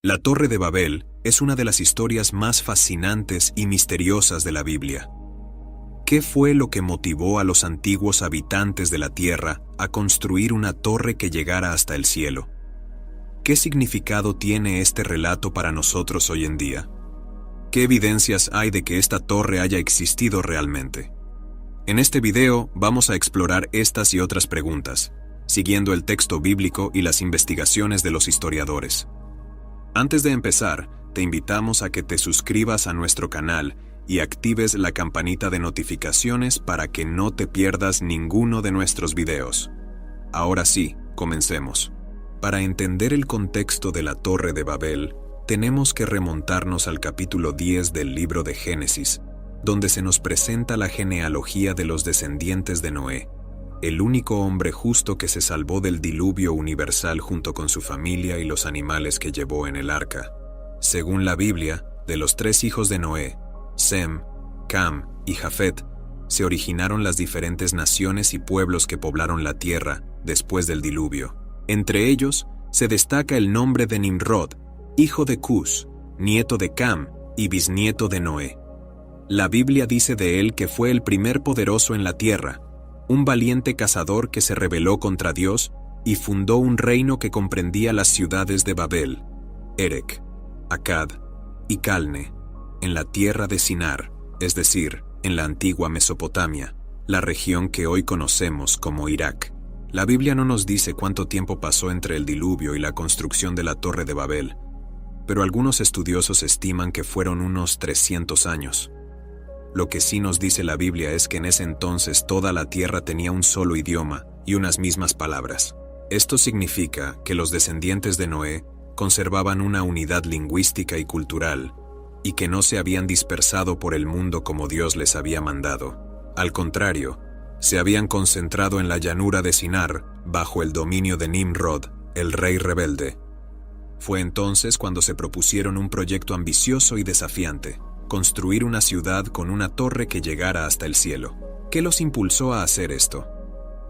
La Torre de Babel es una de las historias más fascinantes y misteriosas de la Biblia. ¿Qué fue lo que motivó a los antiguos habitantes de la tierra a construir una torre que llegara hasta el cielo? ¿Qué significado tiene este relato para nosotros hoy en día? ¿Qué evidencias hay de que esta torre haya existido realmente? En este video vamos a explorar estas y otras preguntas, siguiendo el texto bíblico y las investigaciones de los historiadores. Antes de empezar, te invitamos a que te suscribas a nuestro canal y actives la campanita de notificaciones para que no te pierdas ninguno de nuestros videos. Ahora sí, comencemos. Para entender el contexto de la Torre de Babel, tenemos que remontarnos al capítulo 10 del libro de Génesis, donde se nos presenta la genealogía de los descendientes de Noé, el único hombre justo que se salvó del diluvio universal junto con su familia y los animales que llevó en el arca. Según la Biblia, de los 3 hijos de Noé, Sem, Cam y Jafet, se originaron las diferentes naciones y pueblos que poblaron la tierra después del diluvio. Entre ellos, se destaca el nombre de Nimrod, hijo de Cus, nieto de Cam y bisnieto de Noé. La Biblia dice de él que fue el primer poderoso en la tierra, un valiente cazador que se rebeló contra Dios y fundó un reino que comprendía las ciudades de Babel, Erec, Akkad y Calne, en la tierra de Sinar, es decir, en la antigua Mesopotamia, la región que hoy conocemos como Irak. La Biblia no nos dice cuánto tiempo pasó entre el diluvio y la construcción de la Torre de Babel, pero algunos estudiosos estiman que fueron unos 300 años. Lo que sí nos dice la Biblia es que en ese entonces toda la tierra tenía un solo idioma y unas mismas palabras. Esto significa que los descendientes de Noé conservaban una unidad lingüística y cultural, y que no se habían dispersado por el mundo como Dios les había mandado. Al contrario, se habían concentrado en la llanura de Sinar, bajo el dominio de Nimrod, el rey rebelde. Fue entonces cuando se propusieron un proyecto ambicioso y desafiante: construir una ciudad con una torre que llegara hasta el cielo. ¿Qué los impulsó a hacer esto?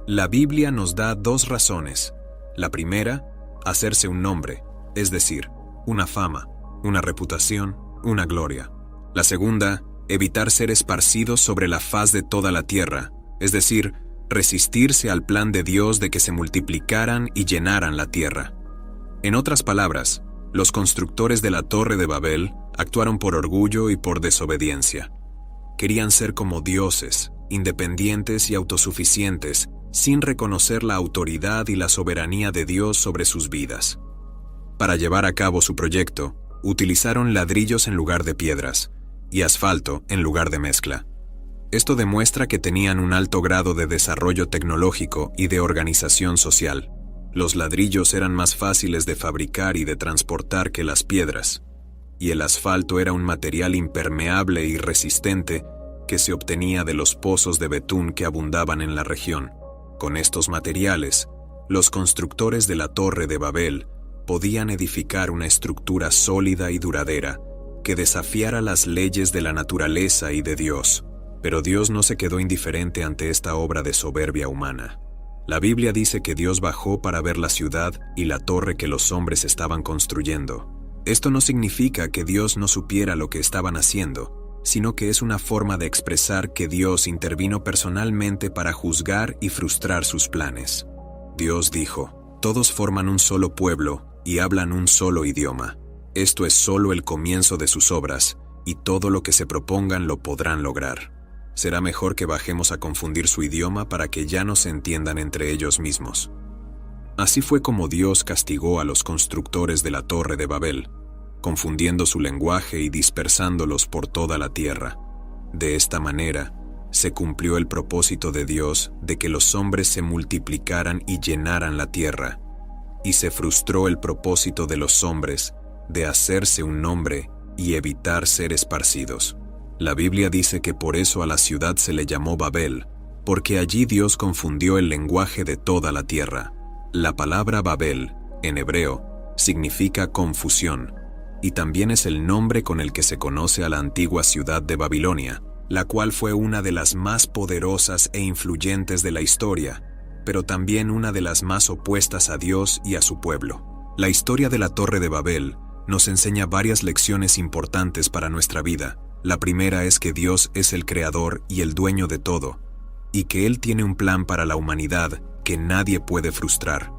La Biblia nos da 2 razones. La primera, hacerse un nombre, es decir, una fama, una reputación, una gloria. La segunda, evitar ser esparcidos sobre la faz de toda la tierra, es decir, resistirse al plan de Dios de que se multiplicaran y llenaran la tierra. En otras palabras, los constructores de la Torre de Babel actuaron por orgullo y por desobediencia. Querían ser como dioses, independientes y autosuficientes, sin reconocer la autoridad y la soberanía de Dios sobre sus vidas. Para llevar a cabo su proyecto, utilizaron ladrillos en lugar de piedras y asfalto en lugar de mezcla. Esto demuestra que tenían un alto grado de desarrollo tecnológico y de organización social. Los ladrillos eran más fáciles de fabricar y de transportar que las piedras, y el asfalto era un material impermeable y resistente que se obtenía de los pozos de betún que abundaban en la región. Con estos materiales, los constructores de la Torre de Babel podían edificar una estructura sólida y duradera que desafiara las leyes de la naturaleza y de Dios. Pero Dios no se quedó indiferente ante esta obra de soberbia humana. La Biblia dice que Dios bajó para ver la ciudad y la torre que los hombres estaban construyendo. Esto no significa que Dios no supiera lo que estaban haciendo, sino que es una forma de expresar que Dios intervino personalmente para juzgar y frustrar sus planes. Dios dijo: todos forman un solo pueblo y hablan un solo idioma. Esto es solo el comienzo de sus obras, y todo lo que se propongan lo podrán lograr. Será mejor que bajemos a confundir su idioma para que ya no se entiendan entre ellos mismos. Así fue como Dios castigó a los constructores de la Torre de Babel, confundiendo su lenguaje y dispersándolos por toda la tierra. De esta manera, se cumplió el propósito de Dios de que los hombres se multiplicaran y llenaran la tierra, y se frustró el propósito de los hombres de hacerse un nombre y evitar ser esparcidos. La Biblia dice que por eso a la ciudad se le llamó Babel, porque allí Dios confundió el lenguaje de toda la tierra. La palabra Babel, en hebreo, significa confusión, y también es el nombre con el que se conoce a la antigua ciudad de Babilonia, la cual fue una de las más poderosas e influyentes de la historia, pero también una de las más opuestas a Dios y a su pueblo. La historia de la Torre de Babel nos enseña varias lecciones importantes para nuestra vida. La primera es que Dios es el creador y el dueño de todo, y que Él tiene un plan para la humanidad que nadie puede frustrar.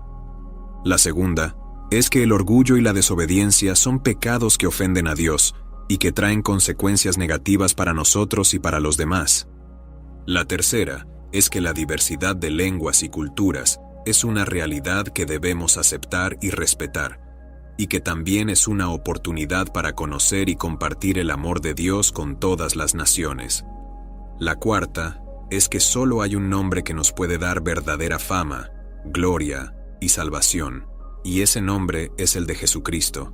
La segunda es que el orgullo y la desobediencia son pecados que ofenden a Dios y que traen consecuencias negativas para nosotros y para los demás. La tercera es que la diversidad de lenguas y culturas es una realidad que debemos aceptar y respetar, y que también es una oportunidad para conocer y compartir el amor de Dios con todas las naciones. La cuarta es que solo hay un nombre que nos puede dar verdadera fama, gloria y salvación, y ese nombre es el de Jesucristo,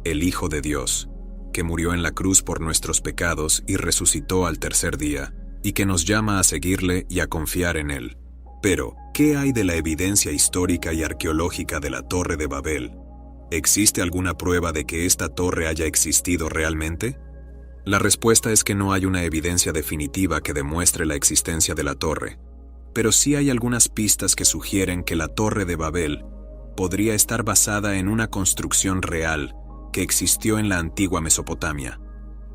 el Hijo de Dios, que murió en la cruz por nuestros pecados y resucitó al tercer día, y que nos llama a seguirle y a confiar en él. Pero, ¿qué hay de la evidencia histórica y arqueológica de la Torre de Babel? ¿Existe alguna prueba de que esta torre haya existido realmente? La respuesta es que no hay una evidencia definitiva que demuestre la existencia de la torre, pero sí hay algunas pistas que sugieren que la Torre de Babel podría estar basada en una construcción real que existió en la antigua Mesopotamia.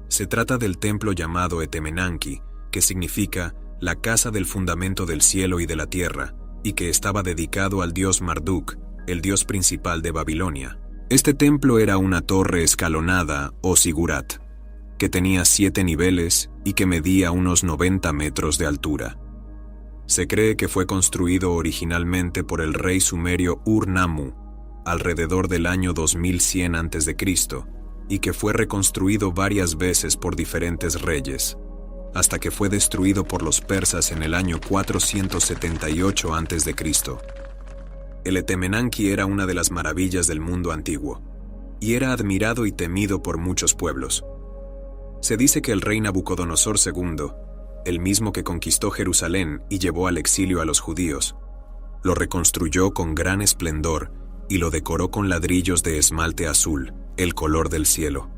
Se trata del templo llamado Etemenanki, que significa la casa del fundamento del cielo y de la tierra, y que estaba dedicado al dios Marduk, el dios principal de Babilonia. Este templo era una torre escalonada o sigurat, que tenía 7 niveles y que medía unos 90 metros de altura. Se cree que fue construido originalmente por el rey sumerio Ur-Nammu, alrededor del año 2100 a.C., y que fue reconstruido varias veces por diferentes reyes, hasta que fue destruido por los persas en el año 478 a.C. El Etemenanki era una de las maravillas del mundo antiguo, y era admirado y temido por muchos pueblos. Se dice que el rey Nabucodonosor II, el mismo que conquistó Jerusalén y llevó al exilio a los judíos, lo reconstruyó con gran esplendor y lo decoró con ladrillos de esmalte azul, el color del cielo.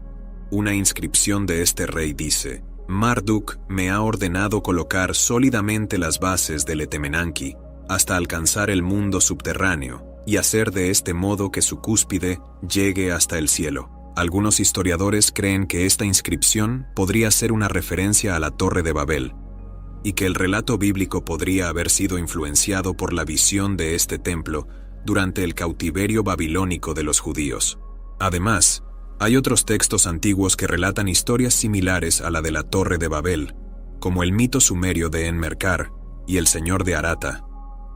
Una inscripción de este rey dice: Marduk me ha ordenado colocar sólidamente las bases del Etemenanki hasta alcanzar el mundo subterráneo y hacer de este modo que su cúspide llegue hasta el cielo. Algunos historiadores creen que esta inscripción podría ser una referencia a la Torre de Babel, y que el relato bíblico podría haber sido influenciado por la visión de este templo durante el cautiverio babilónico de los judíos. Además, hay otros textos antiguos que relatan historias similares a la de la Torre de Babel, como el mito sumerio de Enmerkar y el Señor de Arata,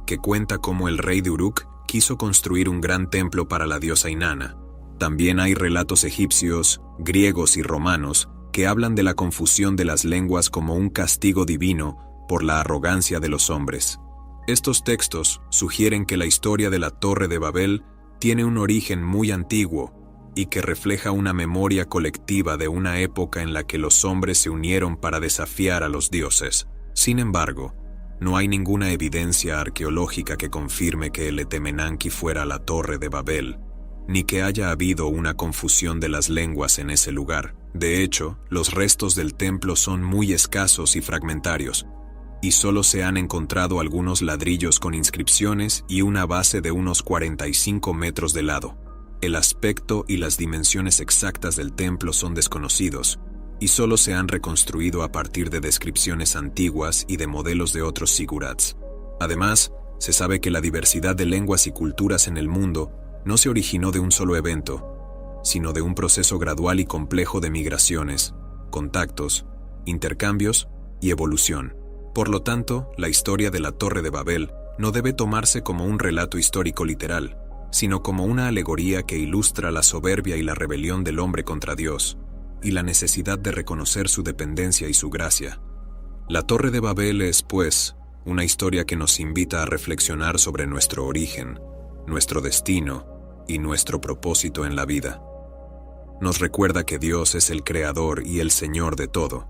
que cuenta cómo el rey de Uruk quiso construir un gran templo para la diosa Inanna. También hay relatos egipcios, griegos y romanos que hablan de la confusión de las lenguas como un castigo divino por la arrogancia de los hombres. Estos textos sugieren que la historia de la Torre de Babel tiene un origen muy antiguo y que refleja una memoria colectiva de una época en la que los hombres se unieron para desafiar a los dioses. Sin embargo, no hay ninguna evidencia arqueológica que confirme que el Etemenanki fuera la Torre de Babel, ni que haya habido una confusión de las lenguas en ese lugar. De hecho, los restos del templo son muy escasos y fragmentarios, y solo se han encontrado algunos ladrillos con inscripciones y una base de unos 45 metros de lado. El aspecto y las dimensiones exactas del templo son desconocidos, y solo se han reconstruido a partir de descripciones antiguas y de modelos de otros zigurats. Además, se sabe que la diversidad de lenguas y culturas en el mundo no se originó de un solo evento, sino de un proceso gradual y complejo de migraciones, contactos, intercambios y evolución. Por lo tanto, la historia de la Torre de Babel no debe tomarse como un relato histórico literal, sino como una alegoría que ilustra la soberbia y la rebelión del hombre contra Dios, y la necesidad de reconocer su dependencia y su gracia. La Torre de Babel es, pues, una historia que nos invita a reflexionar sobre nuestro origen, nuestro destino y nuestro propósito en la vida. Nos recuerda que Dios es el Creador y el Señor de todo,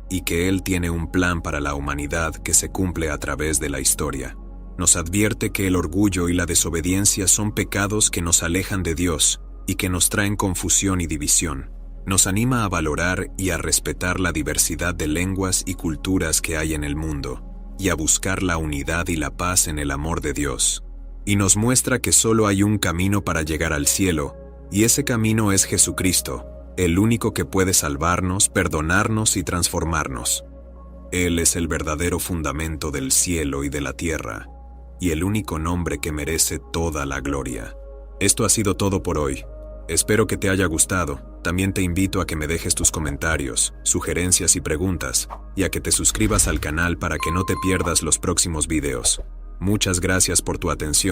y que Él tiene un plan para la humanidad que se cumple a través de la historia. Nos advierte que el orgullo y la desobediencia son pecados que nos alejan de Dios y que nos traen confusión y división. Nos anima a valorar y a respetar la diversidad de lenguas y culturas que hay en el mundo, y a buscar la unidad y la paz en el amor de Dios. Y nos muestra que solo hay un camino para llegar al cielo, Y ese camino es Jesucristo, el único que puede salvarnos, perdonarnos y transformarnos. Él es el verdadero fundamento del cielo y de la tierra, y el único nombre que merece toda la gloria. Esto ha sido todo por hoy. Espero que te haya gustado. También te invito a que me dejes tus comentarios, sugerencias y preguntas, y a que te suscribas al canal para que no te pierdas los próximos videos. Muchas gracias por tu atención.